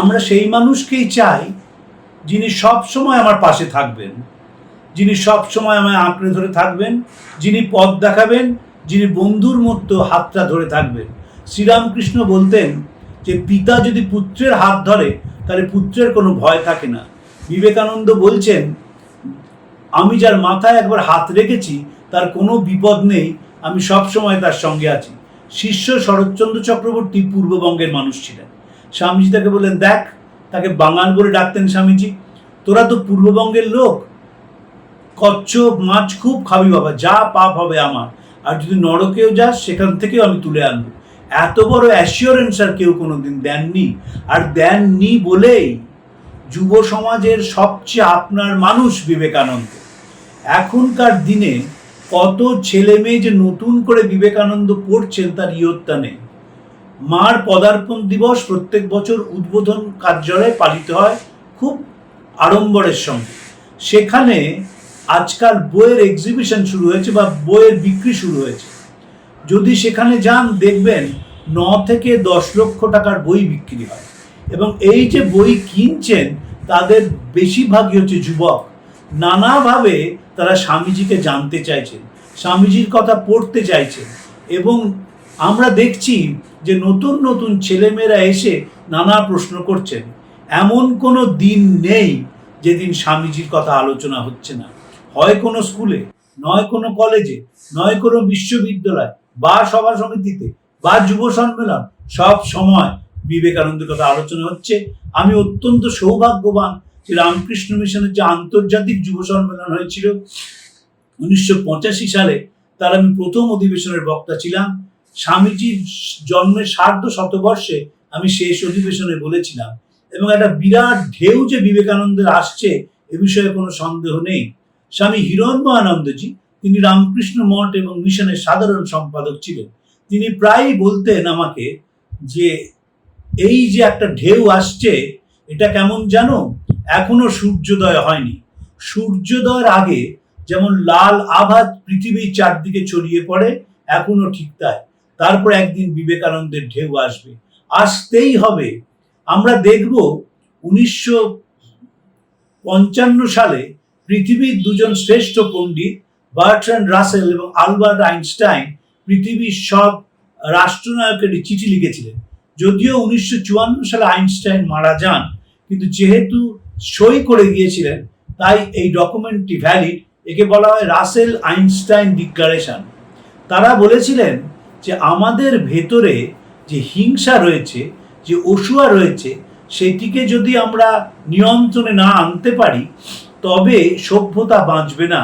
আমরা সেই মানুষকেই চাই যিনি সব সময় আমার পাশে থাকবেন, যিনি সব সময় আমায় আঁকড়ে ধরে থাকবেন, যিনি পথ দেখাবেন, যিনি বন্ধুর মতো হাতটা ধরে থাকবেন। শ্রীরামকৃষ্ণ বলতেন যে পিতা যদি পুত্রের হাত ধরে তাহলে পুত্রের কোনো ভয় থাকে না। বিবেকানন্দ বলছেন আমি যার মাথায় একবার হাত রেখেছি তার কোনো বিপদ নেই, আমি সব সময় তার সঙ্গে আছি। শিষ্য শরৎচন্দ্র চক্রবর্তী পূর্ববঙ্গের মানুষ ছিলেন। স্বামীজি তাকে বললেন, দেখ, তাকে বাঙাল বলে ডাকতেন স্বামীজি, তোরা তো পূর্ববঙ্গের লোক, কচ্ছপ মাছ খুব খাবি বাবা, যা পাপ হবে আমার, আর যদি নরকেও যাস সেখান থেকেও আমি তুলে আনবো। এত বড় অ্যাসিওরেন্স আর কেউ কোনোদিন দেননি, আর দেননি বলেই যুব সমাজের সবচেয়ে আপনার মানুষ বিবেকানন্দ। এখনকার দিনে কত ছেলে মেয়ে যে নতুন করে বিবেকানন্দ পড়ছেন তার ইয়ত্তা নেই। মার পদার্পণ দিবস প্রত্যেক বছর উদ্বোধন কার্যালয়ে পালিত হয় খুব আড়ম্বরের সঙ্গে। সেখানে আজকাল বইয়ের এক্সিবিশন শুরু হয়েছে বা বইয়ের বিক্রি শুরু হয়েছে। যদি সেখানে যান দেখবেন 9 থেকে 10 লক্ষ টাকার বই বিক্রি হয়, এবং এই যে বই কিনছেন তাদের বেশিরভাগই হচ্ছে যুবক। নানাভাবে তারা স্বামীজিকে জানতে চাইছেন, স্বামীজির কথা পড়তে চাইছেন, এবং আমরা দেখছি যে নতুন নতুন ছেলেমেয়েরা এসে নানা প্রশ্ন করছেন। এমন কোনো দিন নেই যেদিন স্বামীজির কথা আলোচনা হচ্ছে না, হয় কোনো স্কুলে, নয় কোনো কলেজে, নয় কোনো বিশ্ববিদ্যালয় বা সভা সমিতিতে বা যুব সম্মেলন, সব সময় বিবেকানন্দের কথা আলোচনা হচ্ছে। আমি অত্যন্ত সৌভাগ্যবান যে রামকৃষ্ণ মিশনের যে আন্তর্জাতিক যুব সম্মেলন হয়েছিল 1985 সালে, তার আমি প্রথম অধিবেশনের বক্তা ছিলাম। স্বামীজির জন্মের 150 আমি শেষ অধিবেশনে বলেছিলাম, এবং একটা বিরাট ঢেউ যে বিবেকানন্দের আসছে এ বিষয়ে কোনো সন্দেহ নেই। স্বামী হিরণ্ময়ানন্দজি, তিনি রামকৃষ্ণ মঠ এবং মিশনের সাধারণ সম্পাদক ছিলেন, তিনি প্রায়ই বলতেন আমাকে যে এই যে একটা ঢেউ আসছে এটা কেমন জানো, এখনো সূর্যোদয় হয়নি। সূর্যোদয়ের আগে যেমন লাল আভা পৃথিবীর চারদিকে ছড়িয়ে পড়ে, এখনো ঠিক তাই। তারপর একদিন বিবেকানন্দের ঢেউ আসবে, আসতেই হবে। আমরা দেখব 1955 সালে পৃথিবীর দুজন শ্রেষ্ঠ পণ্ডিত বার্ট্রান্ড রাসেল এবং আলবার্ট আইনস্টাইন পৃথিবীর সব রাষ্ট্রনায়কের চিঠি লিখেছিলেন। যদিও 1954 সালে আইনস্টাইন মারা যান, কিন্তু যেহেতু সই করে গিয়েছিলেন তাই এই ডকুমেন্টটি ভ্যালিড। একে বলা হয় রাসেল আইনস্টাইন ডিক্লারেশন। তারা বলেছিলেন যে আমাদের ভেতরে যে হিংসা রয়েছে, যে অসূয়া রয়েছে, সেটিকে যদি আমরা নিয়ন্ত্রণে না আনতে পারি তবে সভ্যতা বাঁচবে না।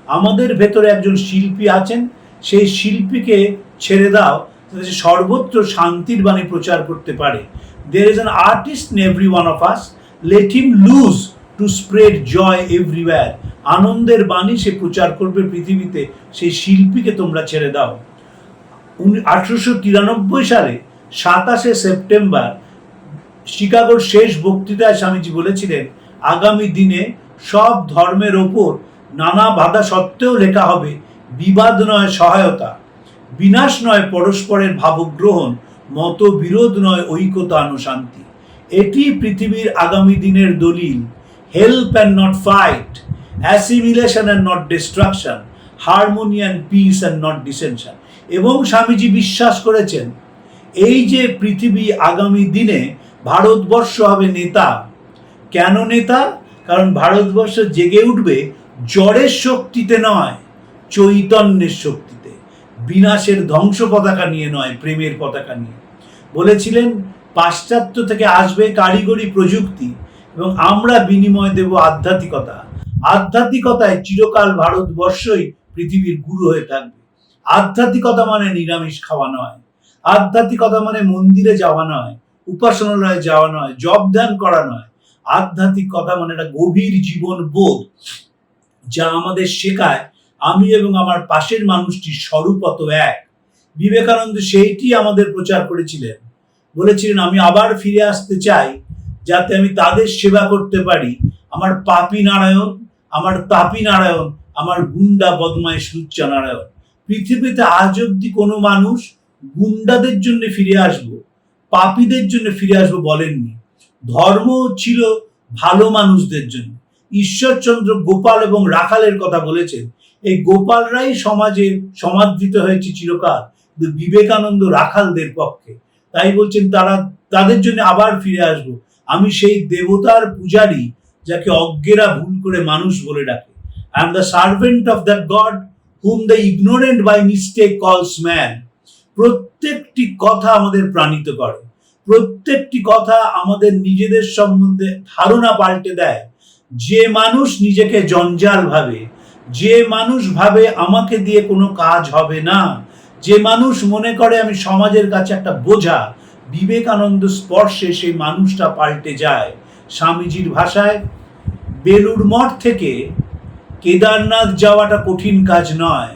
আমাদের ভেতরে একজন শিল্পী আছেন, সেই শিল্পীকে ছেড়ে দাও যাতে সর্বত্র শান্তির বাণী প্রচার করতে পারে। There is an artist in every one of us, let him loose to spread joy everywhere. আনন্দের বাণী সে প্রচার করবে পৃথিবীতে, সেই শিল্পীকে তোমরা ছেড়ে দাও। 1893 সালে 27শে সেপ্টেম্বর শিকাগোর শেষ বক্তৃতায় স্বামীজি বলেছিলেন, আগামী দিনে সব ধর্মের ওপর নানা বাধা সত্ত্বেও লেখা হবে বিবাদ নয় সহায়তা, বিনাশ নয় পরস্পরের ভাবগ্রহণ, মতবিরোধ নয় ঐকতান শান্তি। এটি পৃথিবীর আগামী দিনের দলিল। Help and not fight, assimilation and not destruction, harmony and peace and not dissension. এবং স্বামীজি বিশ্বাস করেছেন এই যে পৃথিবী আগামী দিনে ভারতবর্ষ হবে নেতা। কেন নেতা? কারণ ভারতবর্ষ জেগে উঠবে জড়ের শক্তিতে নয়, চৈতন্যের শক্তিতে। বিনাশের ধ্বংস পতাকা নিয়ে নয়, প্রেমের পতাকা নিয়ে। বলেছিলেন পাশ্চাত্য থেকে আসবে কারিগরি প্রযুক্তি এবং আমরা বিনিময় দেব আধ্যাত্মিকতা। আধ্যাত্মিকতায় চিরকাল ভারতবর্ষই পৃথিবীর গুরু হয়ে থাকবে। আধ্যাত্মিকতা মানে নিরামিষ খাওয়া নয়, আধ্যাত্মিকতা মানে মন্দিরে যাওয়া নয়, উপাসনালয়ে যাওয়া নয়, জপ ধ্যান করা নয়। আধ্যাত্মিকতা মানে একটা গভীর জীবন বোধ যা আমাদের শেখায় আমি এবং আমার পাশের মানুষটির স্বরূপত এক। বিবেকানন্দ সেইটি আমাদের প্রচার করেছিলেন। বলেছিলেন আমি আবার ফিরে আসতে চাই যাতে আমি তাদের সেবা করতে পারি, আমার পাপী নারায়ণ, আমার তাপী নারায়ণ, আমার গুন্ডা বদমাইশ লুচ্চা নারায়ণ। পৃথিবীতে আজ অব্দি কোনো মানুষ গুন্ডাদের জন্য ফিরে আসবো, পাপীদের জন্য ফিরে আসবো বলেননি। ধর্ম ছিল ভালো মানুষদের জন্য। ঈশ্বরচন্দ্র গোপাল এবং রাখালের কথা বলেছেন। এই গোপালরাই সমাজে সমাদৃত হয়েছে চিরকাল, কিন্তু বিবেকানন্দ রাখালদের পক্ষে। তাই বলছেন তাদের জন্য আবার ফিরে আসব। আমি সেই দেবতার পূজারী যাকে অজ্ঞেরা ভুল করে মানুষ বলে ডাকে। I am the servant of that God whom the ignorant by mistake calls man. প্রত্যেকটি কথা আমাদের প্রাণিত করে, প্রত্যেকটি কথা আমাদের নিজেদের সম্বন্ধে ধারণা পাল্টে দেয়। যে মানুষ নিজেকে জঞ্জাল ভাবে, যে মানুষ ভাবে আমাকে দিয়ে কোনো কাজ হবে না, যে মানুষ মনে করে আমি সমাজের কাছে একটা বোঝা, বিবেকানন্দ স্পর্শে সেই মানুষটা পাল্টে যায়। স্বামীজির ভাষায়, বেলুড় মঠ থেকে কেদারনাথ যাওয়াটা কঠিন কাজ নয়,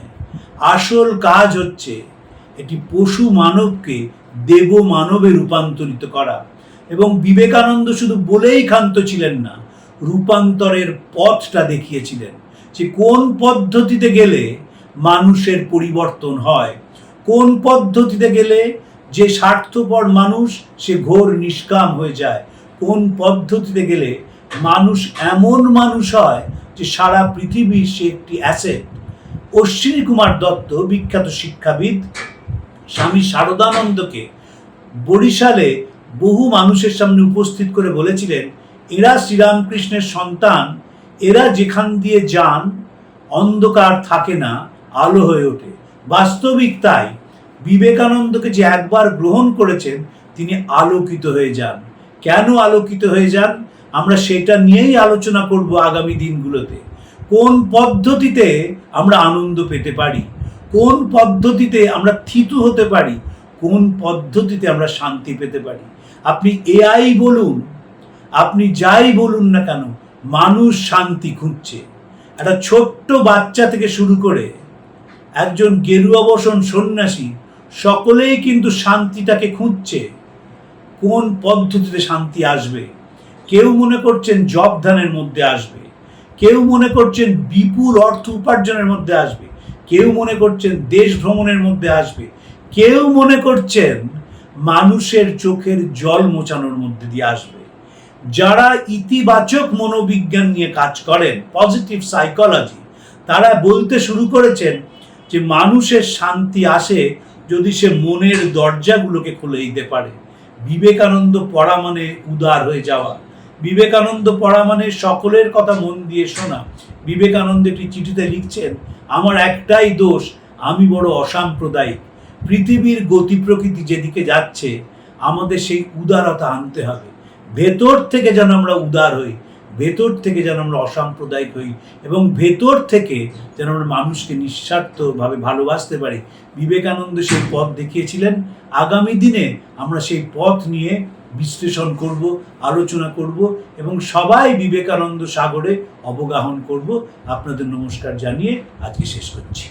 আসল কাজ হচ্ছে এটি পশু মানবকে দেব মানবে রূপান্তরিত করা। এবং বিবেকানন্দ শুধু বলেই ক্ষান্ত ছিলেন না, রূপান্তরের পথটা দেখিয়েছিলেন, যে কোন পদ্ধতিতে গেলে মানুষের পরিবর্তন হয়, কোন পদ্ধতিতে গেলে যে স্বার্থপর মানুষ সে ঘোর নিষ্কাম হয়ে যায়, কোন পদ্ধতিতে গেলে মানুষ এমন মানুষ হয় যে সারা পৃথিবীর সে একটি অ্যাসেট। অশ্বিনী কুমার দত্ত, বিখ্যাত শিক্ষাবিদ, স্বামী শারদানন্দকে বরিশালে বহু মানুষের সামনে উপস্থিত করে বলেছিলেন, এরা শ্রীরামকৃষ্ণের সন্তান, এরা যেখান দিয়ে যান অন্ধকার থাকে না, আলো হয়ে ওঠে। বাস্তবিক তাই, বিবেকানন্দকে যে একবার গ্রহণ করেছেন তিনি আলোকিত হয়ে যান। কেন আলোকিত হয়ে যান আমরা সেটা নিয়েই আলোচনা করব আগামী দিনগুলোতে। কোন পদ্ধতিতে আমরা আনন্দ পেতে পারি, কোন পদ্ধতিতে আমরা থিতু হতে পারি, কোন পদ্ধতিতে আমরা শান্তি পেতে পারি। আপনি এআই বলুন, আপনি যাই বলুন না কেন, মানুষ শান্তি খুঁজছে। একটা ছোট্ট বাচ্চা থেকে শুরু করে একজন গেরুয়া বসন সন্ন্যাসী, সকলেই কিন্তু শান্তিটাকে খুঁজছে। কোন পদ্ধতিতে শান্তি আসবে? কেউ মনে করছেন জব ধ্যানের মধ্যে আসবে, কেউ মনে করছেন বিপুল অর্থ উপার্জনের মধ্যে আসবে, কেউ মনে করছেন দেশ ভ্রমণের মধ্যে আসবে, কেউ মনে করছেন মানুষের চোখের জল মোছানোর মধ্যে দিয়ে আসবে। যারা ইতিবাচক মনোবিজ্ঞান নিয়ে কাজ করেন, পজিটিভ সাইকোলজি, তারা বলতে শুরু করেছেন যে মানুষের শান্তি আসে যদি সে মনের দরজাগুলোকে খুলে দিতে পারে। বিবেকানন্দ পড়া মানে উদার হয়ে যাওয়া, বিবেকানন্দ পড়া মানে সকলের কথা মন দিয়ে শোনা। বিবেকানন্দ একটি চিঠিতে লিখছেন, আমার একটাই দোষ, আমি বড় অসাম্প্রদায়িক। পৃথিবীর গতি প্রকৃতি যেদিকে যাচ্ছে আমাদের সেই উদারতা আনতে হবে। ভেতর থেকে যেন আমরা উদার হই, ভেতর থেকে যেন আমরা অসাম্প্রদায়িক হই, এবং ভেতর থেকে যেন আমরা মানুষকে নিঃস্বার্থভাবে ভালোবাসতে পারি। বিবেকানন্দ সেই পথ দেখিয়েছিলেন। আগামী দিনে আমরা সেই পথ নিয়ে বিশ্লেষণ করব, আলোচনা করব এবং সবাই বিবেকানন্দ সাগরে অবগাহন করব। আপনাদের নমস্কার জানিয়ে আজকে শেষ করছি।